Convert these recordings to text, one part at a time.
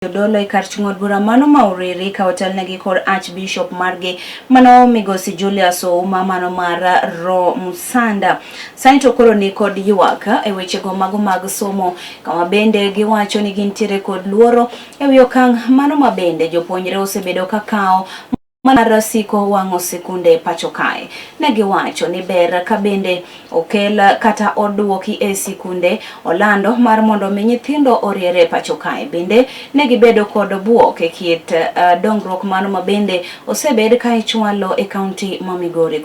Jodolo e kar chung'od bura mano ma Uriri ka otelnegi kod Archbishop margi mano migosi Julius Ouma mano mar Ro Musanda. Sani to koro ni kod ywak e wechego mago mag somo, kama bende giwacho ni gintiere kod luoro e wi okang' mano ma bende jopuonjre osebedo ka kawo mar siko wang'o sikunde pacho kae. Ne giwacho ni ber ka bende okel kata oduoki e sikunde Orlando mar mondo mi nyithindo oriere pacho kae. Bende ne gibedo kod buok e kit dongruok mano ma bende osebed ka ichwalo e kaunti ma Migori.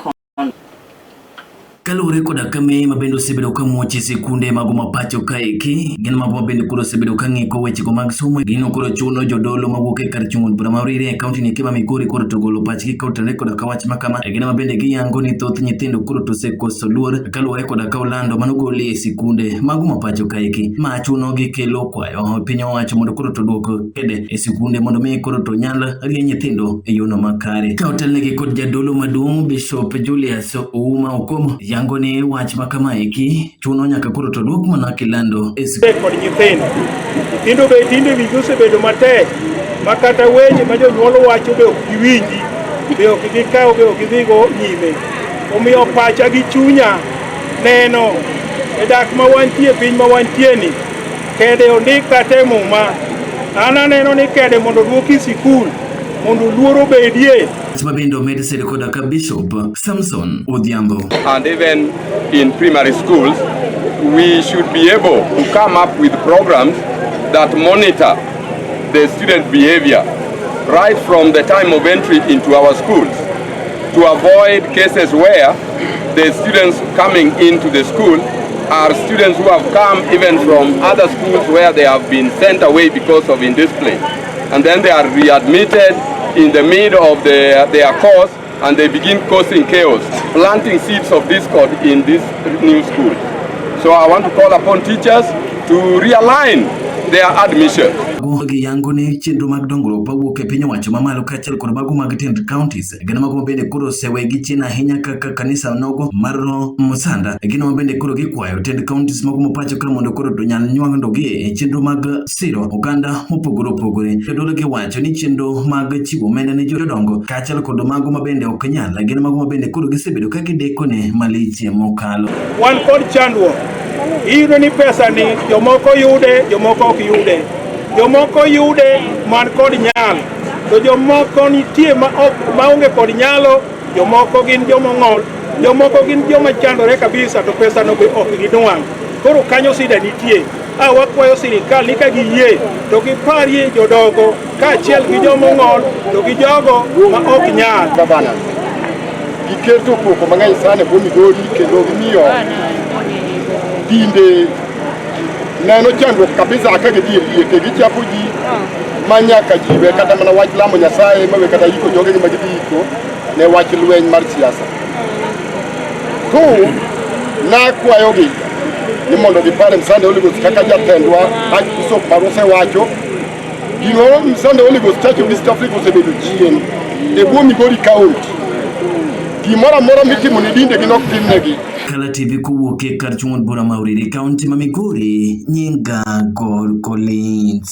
Kalure koda kame mabendo osebedo ka muoche sikunde mago mapacho kaeki, gin mago mabende koro osebedo ka ng'iko wechego mag somo. Gino koro chuno jodolo mawuok e kar chung'od bura ma Uriri e kaunti ni ma Migori koro to golo pachgi kautane koda ka wach makama. Gino mabende giyango ni thoth nyithindo koro to osekoso luor kaluwore koda ka Orlando mano goli e sikunde mago mapacho kaeki, ma chuno gikelo kwayo piny owacho mondo koro to duok kede e sikunde mondo mi koro to nyal rie nyithindo e yono makare. Ka otelnegi kod jadolo maduong' Bishop Julius Ouma Okomo yango ni wach makama eki chuno nyaka koro to duok mana kilando kod nyithindo be tinde winjo osebedo matek makata weche ma jonyuol wacho be ok giwinji, be ok gikaw, be ok gidhigo nyime. Omiyo pacha gi chunya neno e dak ma wantie, piny ma wantie ni, kede ondik kata e muma. An aneno ni kede mondo duoki sikul mondo luoro bedie. Bishop Samson Odhiambo. And even in primary schools, we should be able to come up with programs that monitor the student behavior right from the time of entry into our schools, to avoid cases where the students coming into the school are students who have come even from other schools where they have been sent away because of indiscipline, and then they are readmitted in the middle of their course, and they begin causing chaos, planting seeds of discord in this new school. So I want to call upon teachers to realign their admission. Yango ni chenro mag dongruok mawuok e piny owacho mamalo kaachiel kod mago mag tend counties. Gino mago mabende koro osewegi chien ahinya kaka kanisa nogo mar Ro Musanda. Gino mabende koro gikwayo tend counties mago mapacho ka mondo koro to nyal nywang'ndogi e chenro mag siro oganda mopogore opogore. Jodolo giwacho ni chenro mag chiwo omenda ne jodongo kaachiel kod mago mabende ok nyal. Gino mago mabende koro gisebedo ka gideko ne malich mokalo. Wan kod chandruok. Iyudo ni pesa ni jomoko yude, jomoko ok yude. Jomoko yude man kod nyalo, to jomoko nitie maonge kod nyalo. Jomoko gin joma ng'ol, jomoko gin joma chandore kabisa, to pesa no be ok gidwang'. Koro kanyo sida nitie. Wakwayo sirikal ni ka giyie to giparie jodongo kaachiel gi joma ng'ol to gi jogo ma ok nyal. Gavana giketo poko mang'eny sana e Migori, kendo gimiyo dinde neno chandruok kabisa ka gidhi e gichapo ji manyaka jiwe kata mana wach lamo Nyasaye mawe kata iko joge ma gidhi iko ne wach lweny mar siasa. Na kwayogi ni mondo gipare Msande Holy Ghost kaka jatendwa Archbishop Marose wacho gino Msande Holy Ghost Church of East Africa osebedo chien e bwo Migori County. Gimoro amora mitimo ne dinde gi nok timnegi. Kala TV kuwuok e kar chung'od bura ma Uriri kaunti ma Migori, nyinga Gor Collins.